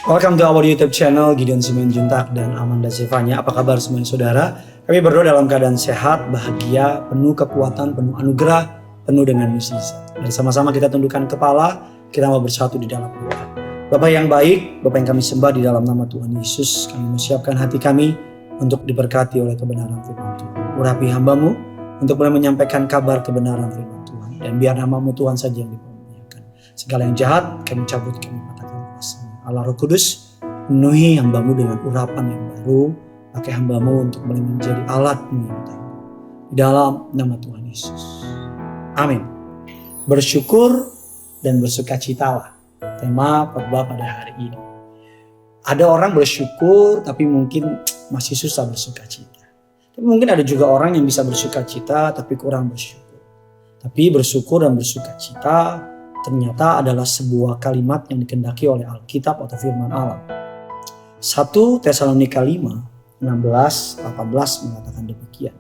Welcome to our YouTube channel, Gideon Simanjuntak dan Amanda Zevanya. Apa kabar semuanya saudara? Kami berdoa dalam keadaan sehat, bahagia, penuh kekuatan, penuh anugerah, penuh dengan mukjizat. Mari sama-sama kita tundukkan kepala, kita mau bersatu di dalam doa. Bapak yang baik, Bapak yang kami sembah di dalam nama Tuhan Yesus, kami menyiapkan hati kami untuk diberkati oleh kebenaran firman Tuhan. Urapi hamba-Mu untuk boleh menyampaikan kabar kebenaran firman Tuhan. Dan biar nama-Mu Tuhan saja yang dipermuliakan. Segala yang jahat kami cabut, kami patahkan kuasa. Allah Roh Kudus, penuhi hamba-Mu dengan urapan yang baru. Pakai hamba-Mu untuk boleh menjadi alat-Mu yang tangguh. Di dalam nama Tuhan Yesus. Amin. Bersyukur dan bersukacitalah. Tema khotbah pada hari ini. Ada orang bersyukur tapi mungkin masih susah bersukacita. Tapi mungkin ada juga orang yang bisa bersukacita tapi kurang bersyukur. Tapi bersyukur dan bersukacita ternyata adalah sebuah kalimat yang dikehendaki oleh Alkitab atau firman Allah. 1 Tesalonika 5, 16, 18 mengatakan demikian.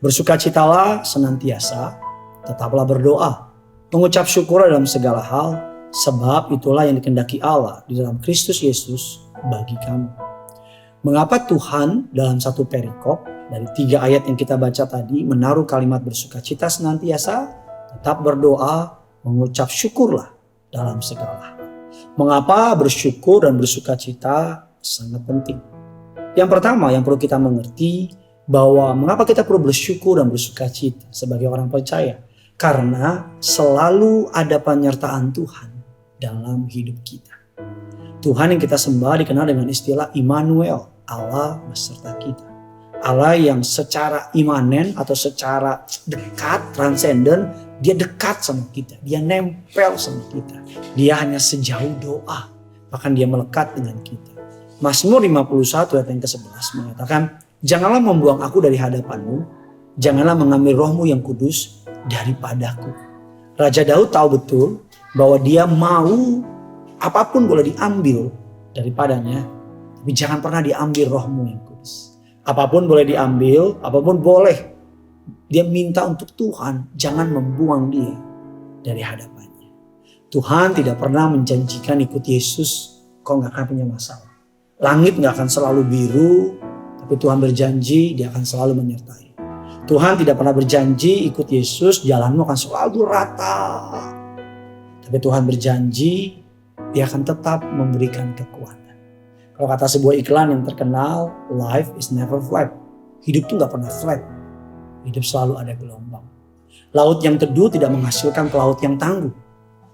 Bersukacitalah senantiasa, tetaplah berdoa, mengucap syukur dalam segala hal, sebab itulah yang dikehendaki Allah di dalam Kristus Yesus bagi kamu. Mengapa Tuhan dalam satu perikop dari 3 ayat yang kita baca tadi menaruh kalimat bersukacita senantiasa, tetap berdoa, mengucap syukurlah dalam segala hal. Mengapa bersyukur dan bersukacita sangat penting? Yang pertama yang perlu kita mengerti bahwa mengapa kita perlu bersyukur dan bersukacita sebagai orang percaya? Karena selalu ada penyertaan Tuhan dalam hidup kita. Tuhan yang kita sembah dikenal dengan istilah Immanuel, Allah beserta kita. Allah yang secara imanen atau secara dekat, transenden, dia dekat sama kita. Dia nempel sama kita. Dia hanya sejauh doa. Bahkan dia melekat dengan kita. Mazmur 51 ayat yang ke-11 mengatakan, janganlah membuang aku dari hadapanmu. Janganlah mengambil rohmu yang kudus daripadaku. Raja Daud tahu betul bahwa dia mau apapun boleh diambil daripadanya. Tapi jangan pernah diambil rohmu yang kudus. Apapun boleh diambil, apapun boleh. Dia minta untuk Tuhan jangan membuang dia dari hadapannya. Tuhan tidak pernah menjanjikan ikut Yesus kau gak akan punya masalah. Langit gak akan selalu biru, tapi Tuhan berjanji dia akan selalu menyertai. Tuhan tidak pernah berjanji ikut Yesus jalanmu akan selalu rata. Tapi Tuhan berjanji dia akan tetap memberikan kekuatan. Kalau kata sebuah iklan yang terkenal, life is never flat. Hidup tuh gak pernah flat. Hidup selalu ada gelombang. Laut yang teduh tidak menghasilkan pelaut yang tangguh.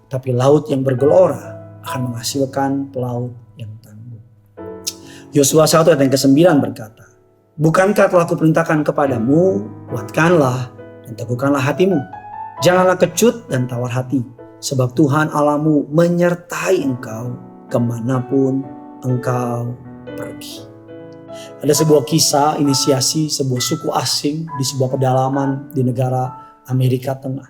Tapi laut yang bergelora akan menghasilkan pelaut yang tangguh. Yosua 1 ayat yang ke-9 berkata, bukankah telah kuperintahkan kepadamu, kuatkanlah dan teguhkanlah hatimu. Janganlah kecut dan tawar hati. Sebab Tuhan Allahmu menyertai engkau kemanapun engkau pergi. Ada sebuah kisah inisiasi sebuah suku asing di sebuah pedalaman di negara Amerika Tengah.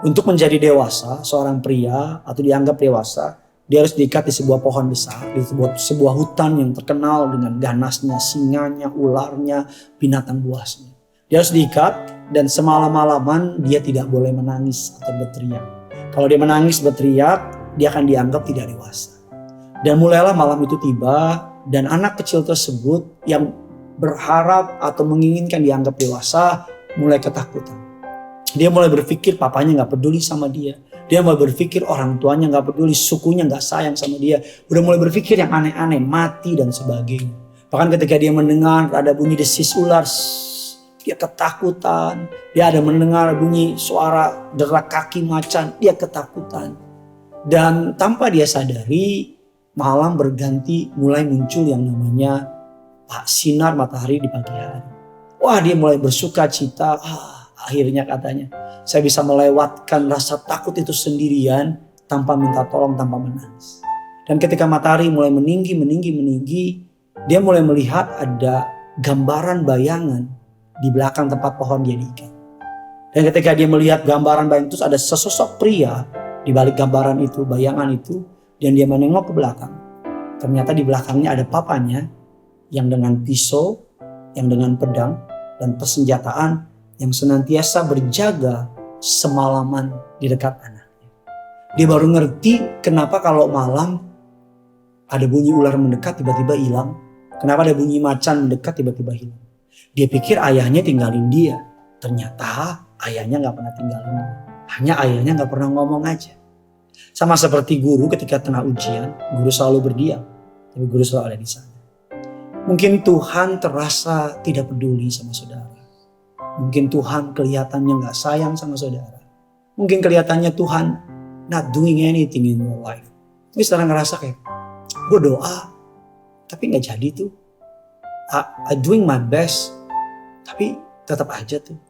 Untuk menjadi dewasa, seorang pria atau dianggap dewasa, dia harus diikat di sebuah pohon besar, di sebuah hutan yang terkenal dengan ganasnya, singanya, ularnya, binatang buasnya. Dia harus diikat dan semalam-malaman dia tidak boleh menangis atau berteriak. Kalau dia menangis berteriak, dia akan dianggap tidak dewasa. Dan mulailah malam itu tiba dan anak kecil tersebut yang berharap atau menginginkan dianggap dewasa mulai ketakutan. Dia mulai berpikir papanya gak peduli sama dia. Dia mulai berpikir orang tuanya gak peduli, sukunya gak sayang sama dia. Udah mulai berpikir yang aneh-aneh, mati dan sebagainya. Bahkan ketika dia mendengar ada bunyi desis ular, dia ketakutan. Dia ada mendengar bunyi suara derak kaki macan, dia ketakutan. Dan tanpa dia sadari, malam berganti mulai muncul yang namanya sinar matahari di pagi hari. Wah, dia mulai bersuka cita. Akhirnya katanya, saya bisa melewatkan rasa takut itu sendirian tanpa minta tolong, tanpa menangis. Dan ketika matahari mulai meninggi, dia mulai melihat ada gambaran bayangan di belakang tempat pohon dia diikat. Dan ketika dia melihat gambaran bayangan itu ada sesosok pria di balik gambaran itu, bayangan itu. Dan dia menengok ke belakang. Ternyata di belakangnya ada papanya yang dengan pisau, yang dengan pedang dan persenjataan yang senantiasa berjaga semalaman di dekat anaknya. Dia baru ngerti kenapa kalau malam ada bunyi ular mendekat tiba-tiba hilang. Kenapa ada bunyi macan mendekat tiba-tiba hilang. Dia pikir ayahnya tinggalin dia. Ternyata ayahnya gak pernah tinggalin dia. Hanya ayahnya gak pernah ngomong aja. Sama seperti guru ketika tengah ujian, guru selalu berdiam. Tapi guru selalu ada di sana. Mungkin Tuhan terasa tidak peduli sama saudara. Mungkin Tuhan kelihatannya gak sayang sama saudara. Mungkin kelihatannya Tuhan not doing anything in your life. Tapi saudara ngerasa kayak, gue doa, tapi gak jadi tuh. I doing my best, tapi tetap aja tuh.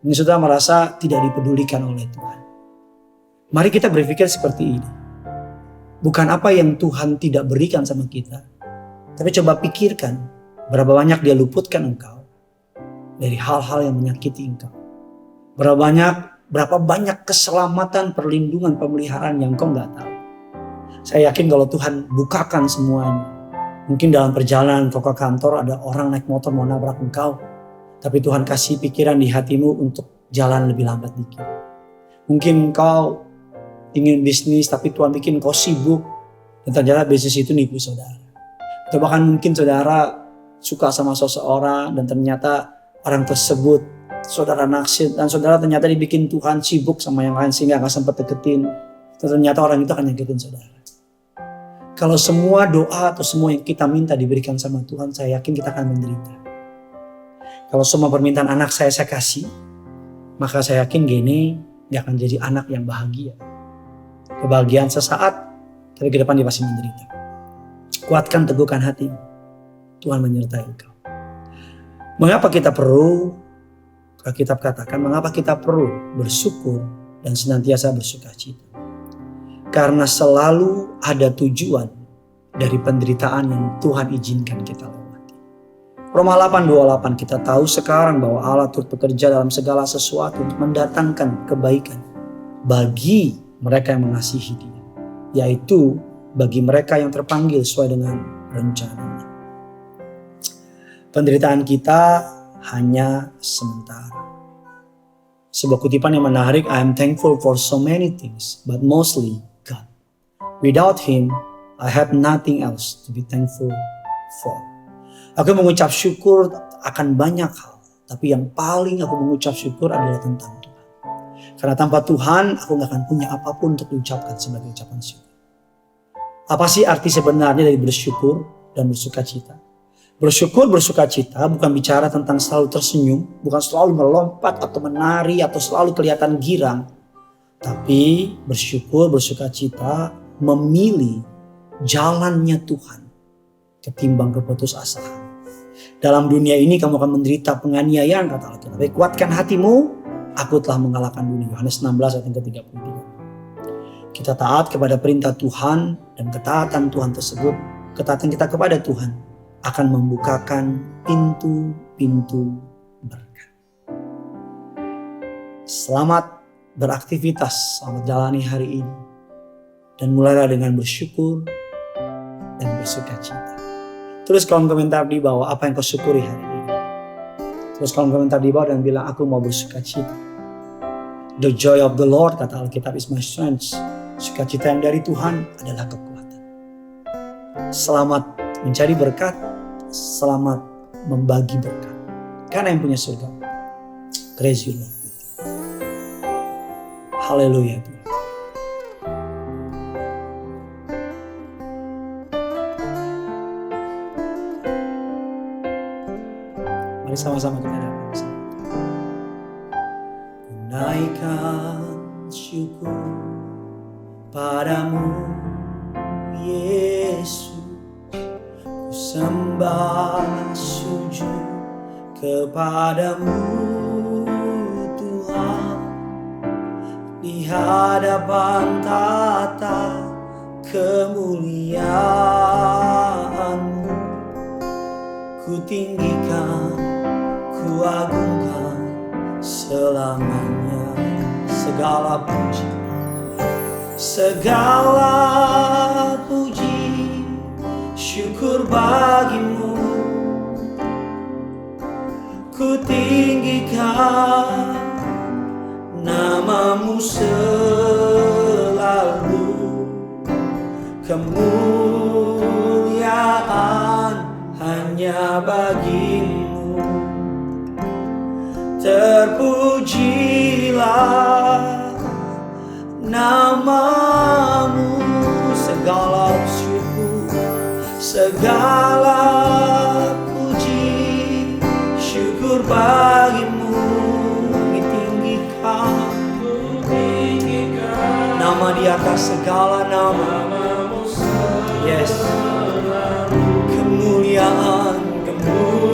Ini saudara merasa tidak dipedulikan oleh Tuhan. Mari kita berpikir seperti ini. Bukan apa yang Tuhan tidak berikan sama kita. Tapi coba pikirkan berapa banyak dia luputkan engkau dari hal-hal yang menyakiti engkau. Berapa banyak keselamatan, perlindungan, pemeliharaan yang engkau gak tahu. Saya yakin kalau Tuhan bukakan semuanya. Mungkin dalam perjalanan kau ke kantor ada orang naik motor mau nabrak engkau. Tapi Tuhan kasih pikiran di hatimu untuk jalan lebih lambat dikit. Mungkin kau ingin bisnis tapi Tuhan bikin kau sibuk. Dan ternyata bisnis itu nipu saudara. Atau bahkan mungkin saudara suka sama seseorang dan ternyata orang tersebut saudara naksir. Dan saudara ternyata dibikin Tuhan sibuk sama yang lain sehingga gak sempat deketin. Dan ternyata orang itu akan nyakitin saudara. Kalau semua doa atau semua yang kita minta diberikan sama Tuhan, saya yakin kita akan menderita. Kalau semua permintaan anak saya kasih, maka saya yakin gini gak akan jadi anak yang bahagia. Kebahagiaan sesaat, tapi ke depan dia pasti menderita. Kuatkan, teguhkan hatimu. Tuhan menyertai engkau. Mengapa kita perlu, Alkitab katakan, mengapa kita perlu bersyukur dan senantiasa bersukacita? Karena selalu ada tujuan dari penderitaan yang Tuhan izinkan kita lewati. Roma 8:28 kita tahu sekarang bahwa Allah turut bekerja dalam segala sesuatu untuk mendatangkan kebaikan bagi mereka yang mengasihi Dia, yaitu bagi mereka yang terpanggil sesuai dengan rencananya. Penderitaan kita hanya sementara. Sebuah kutipan yang menarik, I am thankful for so many things, but mostly God. Without Him, I have nothing else to be thankful for. Aku mengucap syukur akan banyak hal, tapi yang paling aku mengucap syukur adalah tentang Tuhan. Karena tanpa Tuhan, aku gak akan punya apapun untuk diucapkan sebagai ucapan syukur. Apa sih arti sebenarnya dari bersyukur dan bersukacita? Bersyukur, bersukacita bukan bicara tentang selalu tersenyum, bukan selalu melompat atau menari atau selalu kelihatan girang. Tapi bersyukur, bersukacita memilih jalannya Tuhan ketimbang keputusasaan. Dalam dunia ini kamu akan menderita penganiayaan kata Allah. Tapi kuatkan hatimu, aku telah mengalahkan dunia. Yohanes 16 ayat 33. Kita taat kepada perintah Tuhan dan ketaatan Tuhan tersebut, ketaatan kita kepada Tuhan akan membukakan pintu-pintu berkat. Selamat beraktivitas, selamat jalani hari ini. Dan mulailah dengan bersyukur dan bersukacita. Tulis kolom komentar di bawah apa yang kau syukuri hari ini. Tulis kolom komentar di bawah dan bilang aku mau bersukacita. The joy of the Lord, kata Alkitab, is my strength. Sukacita yang dari Tuhan adalah kekuatan. Selamat mencari berkat, selamat membagi berkat. Karena yang punya surga, praise you Lord. Haleluya Tuhan. Mari sama-sama kita datang bersama. Naikkan syukur padamu Yesus, ku sembah sujud kepadamu Tuhan, di hadapan tata kemuliaan-Mu ku tinggikan, ku agungkan selamanya. Segala puji, segala puji, syukur bagimu. Ku tinggikan namamu selalu. kemuliaan hanya bagimu. Terpujilah namamu, segala syukur, segala puji, syukur bagimu. Ditinggikan nama di atas segala nama. Yes, kemuliaan, kemuliaan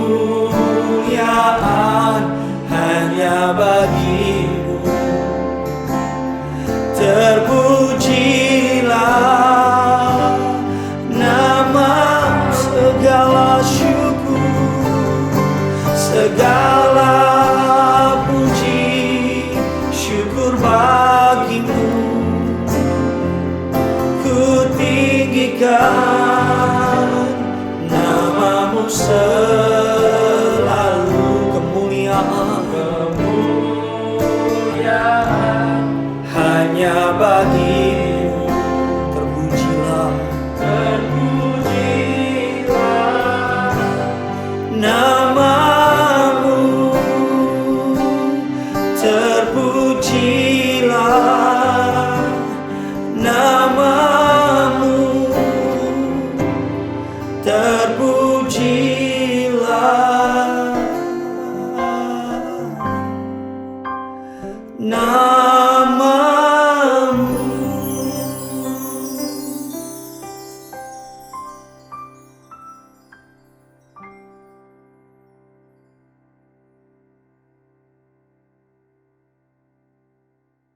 hanya bagimu. Terpujilah nama, segala syukur, segala puji, syukur bagimu. Ku tinggikan namamu selalu. Kemuliaan hanya bagimu. Terpujilah, terpujilah namamu, terpujilah namamu, terpujilah namamu.